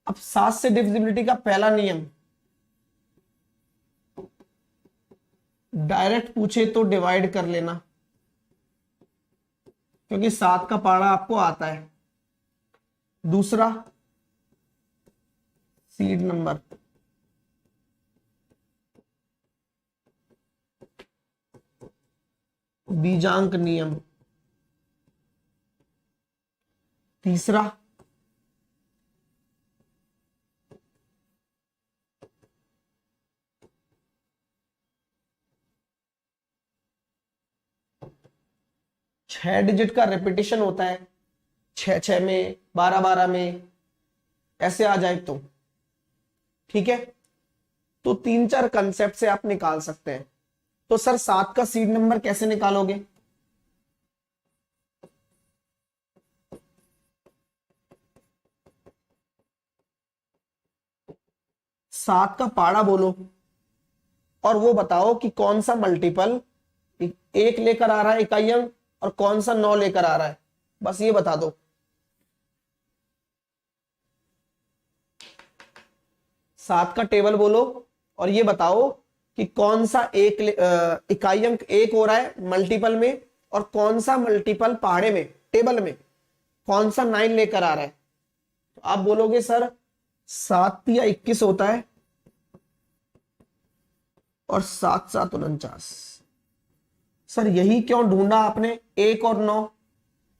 अब 7 से डिविजिबिलिटी का पहला नियम, डायरेक्ट पूछे तो डिवाइड कर लेना, क्योंकि 7 का पारा आपको आता है। दूसरा, सीड नंबर, बीजांक नियम। तीसरा, छह डिजिट का रिपीटिशन होता है, 6 में, 12 में, ऐसे आ जाए तो ठीक है। तो 3-4 कंसेप्ट से आप निकाल सकते हैं। तो सर 7 का सीड नंबर कैसे निकालोगे? सात का पाड़ा बोलो और वो बताओ कि कौन सा मल्टीपल 1 लेकर आ रहा है इकाई अंक और कौन सा 9 लेकर आ रहा है, बस ये बता दो। 7 का टेबल बोलो और ये बताओ कि कौन सा इकाई अंक 1 हो रहा है मल्टीपल में और कौन सा मल्टीपल पहाड़े में टेबल में कौन सा 9 लेकर आ रहा है। तो आप बोलोगे सर 7 या 21 होता है और 7-7 49। सर यही क्यों ढूंढा आपने 1 और 9?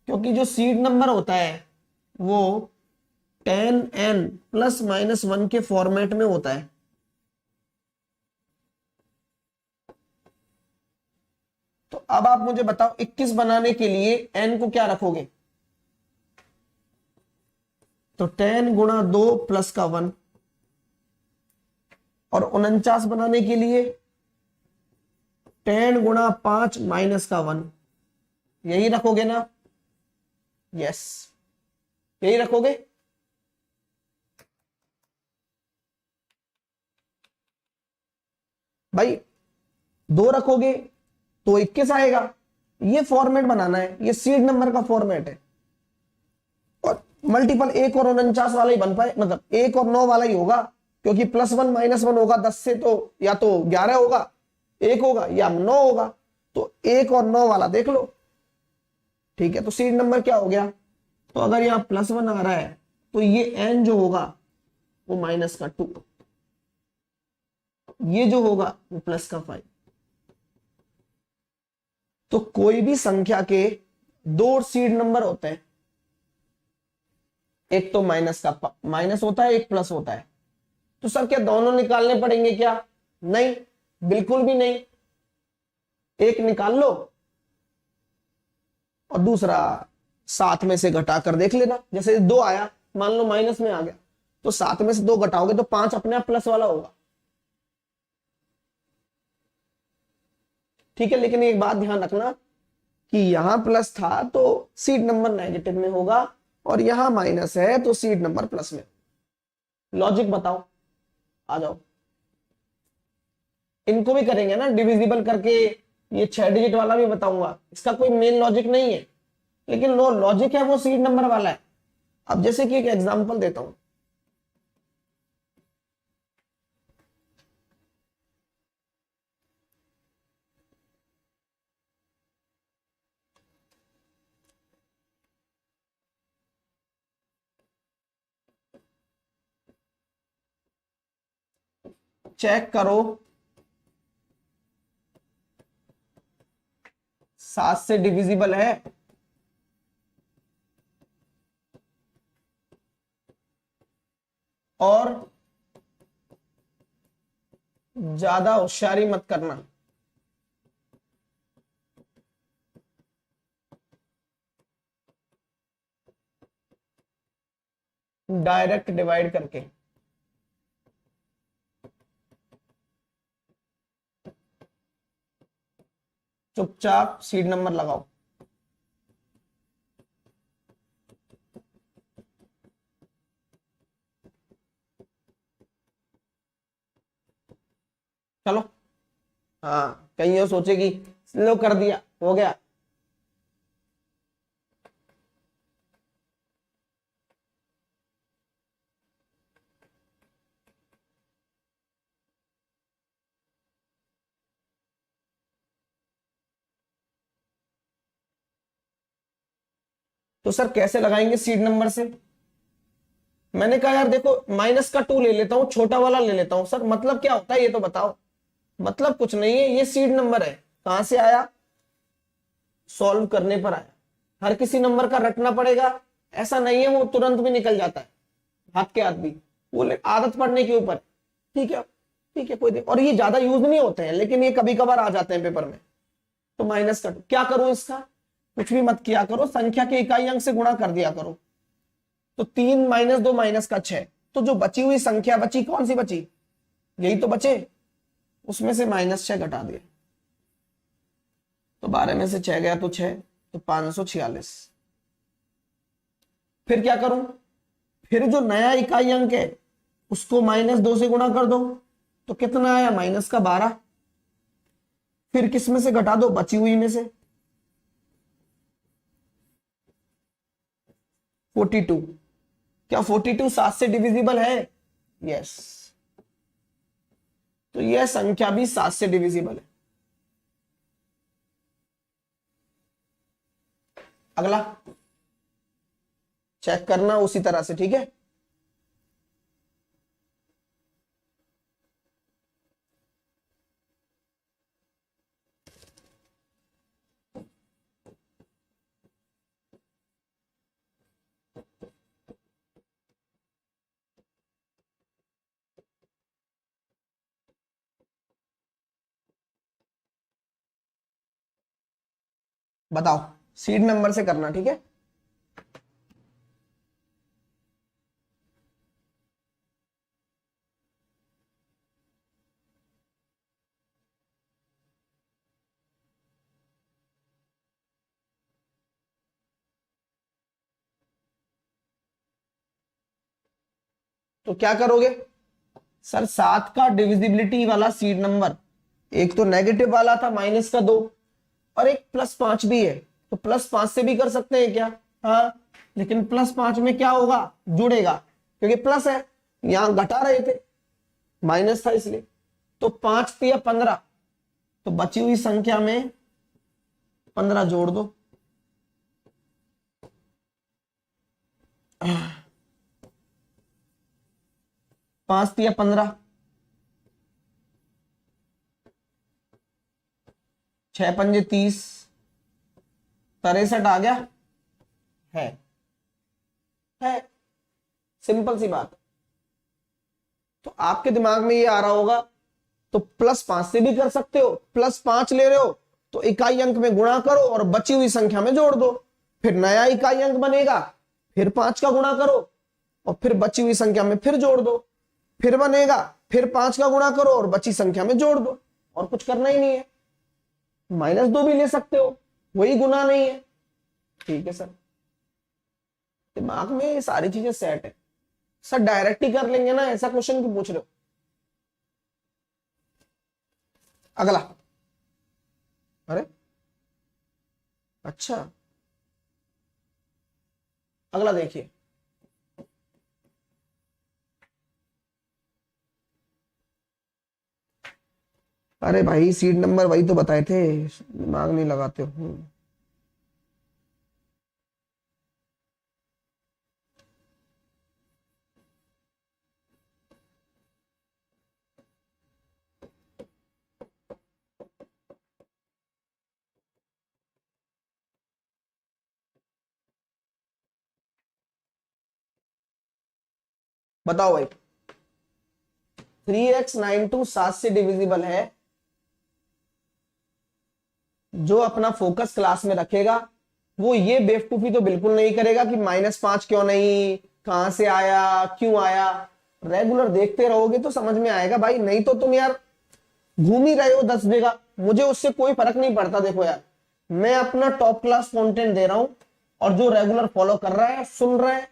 क्योंकि जो सीड नंबर होता है वो 10n ± 1 के फॉर्मेट में होता है। तो अब आप मुझे बताओ 21 बनाने के लिए n को क्या रखोगे? तो 10 गुणा 2 प्लस का 1, और 49 बनाने के लिए 10 गुणा 5 माइनस का 1, यही रखोगे ना? यस, यही रखोगे। भाई 2 रखोगे तो 21 आएगा। ये फॉर्मेट बनाना है, ये सीड नंबर का फॉर्मेट है। और मल्टीपल 1 और 49 वाला ही बन पाए, मतलब 1 और 9 वाला ही होगा, क्योंकि +1 -1 होगा 10 से, तो या तो 11 होगा, 1 होगा या 9 होगा। तो 1 और 9 वाला देख लो, ठीक है। तो सीड नंबर क्या हो गया? तो अगर यहाँ +1 आ रहा है तो ये n जो होगा वो -2, ये जो होगा वो +5। तो कोई भी संख्या के 2 सीड नंबर होते हैं, एक तो माइनस होता है, एक प्लस होता है। तो सर क्या दोनों निकालने पड़ेंगे क्या? नहीं, बिल्कुल भी नहीं। एक निकाल लो और दूसरा 7 में से घटा कर देख लेना। जैसे 2 आया, मान लो माइनस में आ गया, तो 7 में से 2 घटाओगे तो 5 अपने आप प्लस वाला होगा। ठीक है, लेकिन एक बात ध्यान रखना कि यहां प्लस था तो सीट नंबर नेगेटिव में होगा, और यहां माइनस है तो सीट नंबर प्लस में। लॉजिक बताओ, आ जाओ। इनको भी करेंगे ना डिविजिबल करके, ये 6 डिजिट वाला भी बताऊंगा, इसका कोई मेन लॉजिक नहीं है, लेकिन लो लॉजिक है वो सीट नंबर वाला है। अब जैसे कि एक एग्जांपल देता हूं, चेक करो 7 से डिविजिबल है? और ज्यादा होशियारी मत करना, डायरेक्ट डिवाइड करके। चुपचाप सीट नंबर लगाओ। चलो, हाँ कहीं ये सोचेगी लो कर दिया हो गया। तो सर कैसे लगाएंगे सीट नंबर से? मैंने कहा यार देखो माइनस का 2 ले लेता हूं, छोटा वाला ले लेता हूं। सर मतलब क्या होता है ये तो बताओ। मतलब कुछ नहीं है, ये सीड नंबर है। कहां से आया? सॉल्व करने पर आया। हर किसी नंबर का रटना पड़ेगा ऐसा नहीं है, वो तुरंत भी निकल जाता है हाथ के हाथ भी, वो आदत पड़ने के ऊपर। ठीक है, ठीक है, कोई देख। और ये ज्यादा यूज नहीं होते हैं, लेकिन ये कभी कभार आ जाते हैं पेपर में। तो माइनस का क्या करूं इसका? कुछ भी मत किया करो, संख्या के इकाई अंक से गुणा कर दिया करो। तो 3 - 2 -6, तो जो बची हुई संख्या बची कौन सी बची? यही तो बचे, उसमें से -6 घटा दिया। तो 12 में से 6 गया तो 6, तो 546। फिर क्या करूं? फिर जो नया इकाई अंक है उसको -2 से गुणा कर दो, तो कितना आया? -12। फिर किस में से घटा दो? बची हुई में से। 42। क्या 42 7 से डिविजिबल है? यस। तो यह संख्या भी 7 से डिविजिबल है। अगला चेक करना उसी तरह से, ठीक है। बताओ, सीड नंबर से करना, ठीक है। तो क्या करोगे? सर 7 का डिविजिबिलिटी वाला सीड नंबर, एक तो नेगेटिव वाला था -2, और एक +5 भी है, तो +5 से भी कर सकते हैं क्या? हाँ, लेकिन +5 में क्या होगा? जुड़ेगा, क्योंकि प्लस है, यहां घटा रहे थे, माइनस था इसलिए। तो 5 × 15, तो बची हुई संख्या में 15 जोड़ दो। 5 × 15, 6 × 5 = 30, 63 आ गया है। सिंपल सी बात। तो आपके दिमाग में ये आ रहा होगा, तो +5 से भी कर सकते हो। +5 ले रहे हो तो इकाई अंक में गुणा करो और बची हुई संख्या में जोड़ दो, फिर नया इकाई अंक बनेगा, फिर 5 का गुणा करो और फिर बची हुई संख्या में फिर जोड़ दो, फिर बनेगा, फिर 5 का गुणा करो और बची संख्या में जोड़ दो, और कुछ करना ही नहीं है। -2 भी ले सकते हो, वही गुना नहीं है। ठीक है सर, दिमाग में ये सारी चीजें सेट है सर। डायरेक्ट ही कर लेंगे ना, ऐसा क्वेश्चन क्यों पूछ रहे हो? अगला, अरे अच्छा, अगला देखिए। अरे भाई सीट नंबर वही तो बताए थे, दिमाग नहीं लगाते हो। बताओ भाई, 3x 9 7 से डिविजिबल है। जो अपना फोकस क्लास में रखेगा वो ये बेवकूफी तो बिल्कुल नहीं करेगा कि -5 क्यों नहीं, कहां से आया, क्यों आया। रेगुलर देखते रहोगे तो समझ में आएगा भाई, नहीं तो तुम यार घूम ही रहे हो 10 जगह, मुझे उससे कोई फर्क नहीं पड़ता। देखो यार, मैं अपना टॉप क्लास कंटेंट दे रहा हूं और जो रेगुलर फॉलो कर रहा है, सुन रहा है,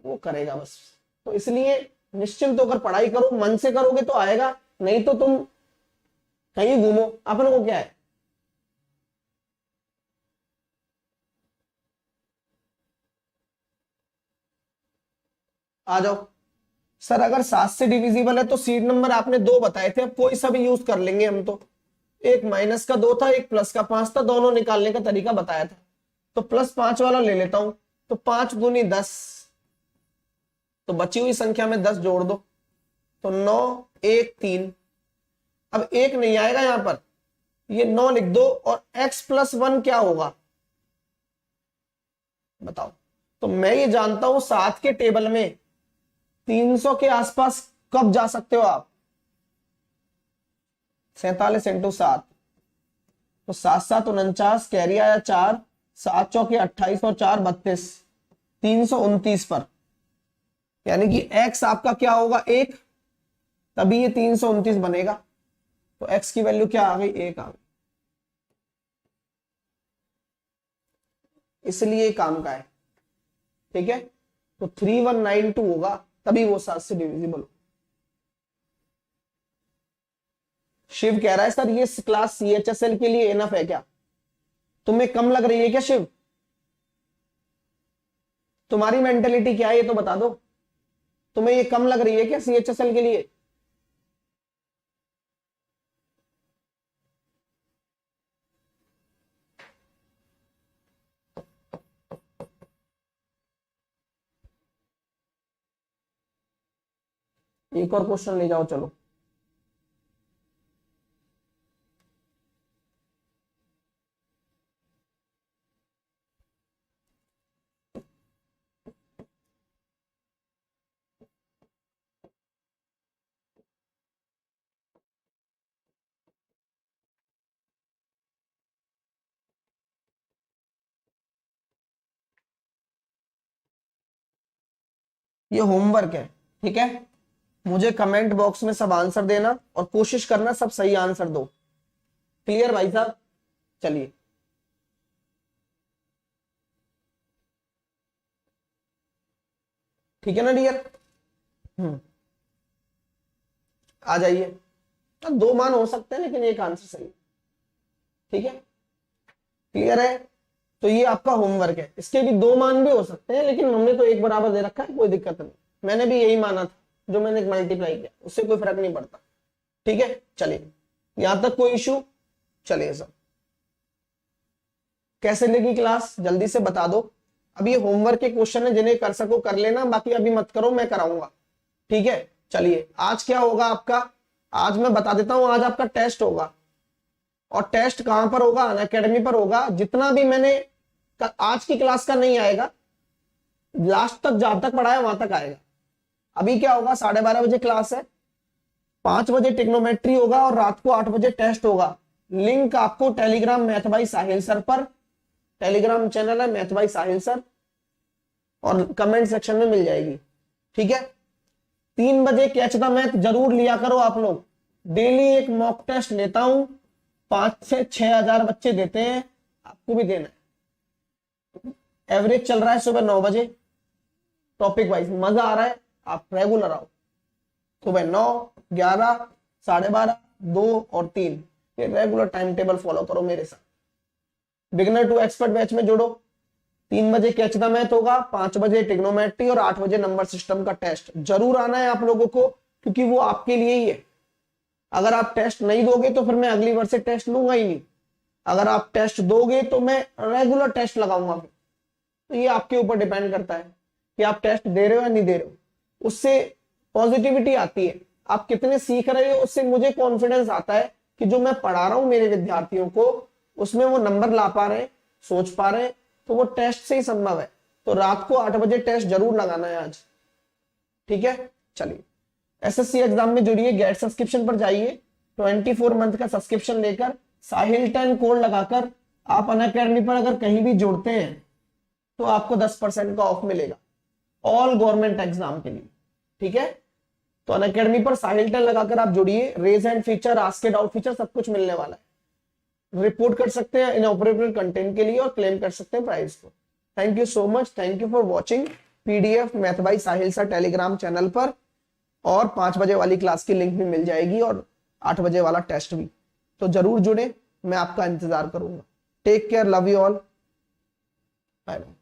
वो करेगा बस। तो इसलिए निश्चिंत होकर पढ़ाई करो, मन से करोगे तो आएगा, नहीं तो तुम कहीं घूमो, अपने को क्या है। आ जाओ सर, अगर 7 से डिविजिबल है तो सीट नंबर आपने 2 बताए थे, अब कोई सा भी यूज कर लेंगे हम तो। एक -2 था, एक +5 था, दोनों निकालने का तरीका बताया था, तो +5 वाला ले लेता हूं। तो 5 दूनी 10, तो बची हुई संख्या में 10 जोड़ दो, तो 9 1 3। अब एक नहीं आएगा यहां पर, ये 9 लिख दो, और x+1 क्या होगा बताओ। तो मैं ये जानता हूं 7 के टेबल में 300 के आसपास कब जा सकते हो आप, 47 × 7, तो 7 7 49, कैरी आया 4, 7 चौके 28 और 4 32, 329 पर। यानी कि x आपका क्या होगा 1, तभी ये 329 बनेगा। तो x की वैल्यू क्या आ गई, 1 आ गई। इसलिए काम का है, ठीक है। तो 3192 होगा, तभी वो 7 से डिविजिबल हो। शिव कह रहा है सर ये क्लास CHSL के लिए इनफ है क्या, तुम्हें कम लग रही है क्या शिव? तुम्हारी मेंटेलिटी क्या है ये तो बता दो, तुम्हें ये कम लग रही है क्या CHSL के लिए? एक और क्वेश्चन ले जाओ चलो। ये होमवर्क है, ठीक है। मुझे कमेंट बॉक्स में सब आंसर देना और कोशिश करना सब सही आंसर दो। क्लियर भाई साहब? चलिए, ठीक है ना डियर? आ जाइए। अब 2 मान हो सकते हैं लेकिन एक आंसर सही, ठीक है। क्लियर है? तो ये आपका होमवर्क है, इसके भी 2 मान भी हो सकते हैं, लेकिन हमने तो एक बराबर दे रखा है, कोई दिक्कत नहीं। मैंने भी यही माना था, जो मैंने मल्टीप्लाई किया उससे कोई फर्क नहीं पड़ता, ठीक है। चलिए, यहां तक कोई इशू? चलिए सर, कैसे लगी क्लास जल्दी से बता दो। अब ये होमवर्क के क्वेश्चन है, जिन्हें कर सको कर लेना, बाकी अभी मत करो, मैं कराऊंगा, ठीक है। चलिए, आज क्या होगा आपका, आज मैं बता देता हूं, आज आपका टेस्ट होगा। और टेस्ट कहां पर होगा, अनअकैडमी पर होगा। जितना भी मैंने आज की क्लास का नहीं आएगा, लास्ट तक जहां तक पढ़ाया वहां तक आएगा। अभी क्या होगा, 12:30 बजे क्लास है, 5 बजे टिग्नोमेट्री होगा और रात को 8 बजे टेस्ट होगा। लिंक आपको Telegram math by Sahil sir पर, टेलीग्राम चैनल है मैथ बाई साहिल सर, और कमेंट सेक्शन में मिल जाएगी, ठीक है। 3 बजे कैच द मैथ जरूर लिया करो आप लोग। डेली एक मॉक टेस्ट लेता हूं, 5 से 6 हजार बच्चे देते हैं, आपको भी देना है। एवरेज चल रहा है सुबह 9 बजे, टॉपिक वाइज मजा आ रहा है, आप रेगुलर आओ। सुबह 9, 11, 12:30, 2 और 3, ये रेगुलर टाइम टेबल फॉलो करो मेरे साथ। बिगिनर टू एक्सपर्ट बैच में जुड़ो। 3 बजे कैच द मैथ होगा, 5 बजे ट्रिग्नोमेट्री और 8 बजे नंबर सिस्टम का टेस्ट। जरूर आना है आप लोगों को, क्योंकि वो आपके लिए ही है। अगर आप टेस्ट नहीं दोगे तो फिर मैं अगली बार से टेस्ट लूंगा ही नहीं। अगर आप टेस्ट दोगे तो मैं रेगुलर टेस्ट लगाऊंगा। तो ये आपके ऊपर डिपेंड करता है कि आप टेस्ट दे रहे हो या नहीं दे रहे हो। उससे पॉजिटिविटी आती है, आप कितने सीख रहे हो, उससे मुझे कॉन्फिडेंस आता है कि जो मैं पढ़ा रहा हूं मेरे विद्यार्थियों को, उसमें वो नंबर ला पा रहे, सोच पा रहे, तो वो टेस्ट से ही संभव है। तो रात को 8 बजे टेस्ट जरूर लगाना है आज, ठीक है। चलिए, एसएससी एग्जाम में जुड़िए, गेट सब्सक्रिप्शन पर जाइए, 24 मंथ का सब्सक्रिप्शन लेकर साहिल 10 कोड लगाकर आप अनअकैडमी पर अगर कहीं भी जुड़ते हैं तो आपको 10% का ऑफ मिलेगा ऑल गवर्नमेंट एग्जाम के लिए, ठीक है। तो अनअकैडमी पर साहिल 10 लगाकर आप जुड़िए, raise hand feature, ask a doubt feature सब कुछ मिलने वाला है। रिपोर्ट कर सकते हैं इनऑपरेटिव कंटेंट के लिए और क्लेम कर सकते हैं प्राइस को। Thank you so much, thank you for watching PDF math bye Sahil sir Telegram channel पर। और 5 बजे वाली क्लास की लिंक भी मिल जाएगी और 8 बजे वाला टेस्ट भी। तो जरूर जुड़े, मैं आपका इंतजार करूंगा। Take care, love you all, bye bye.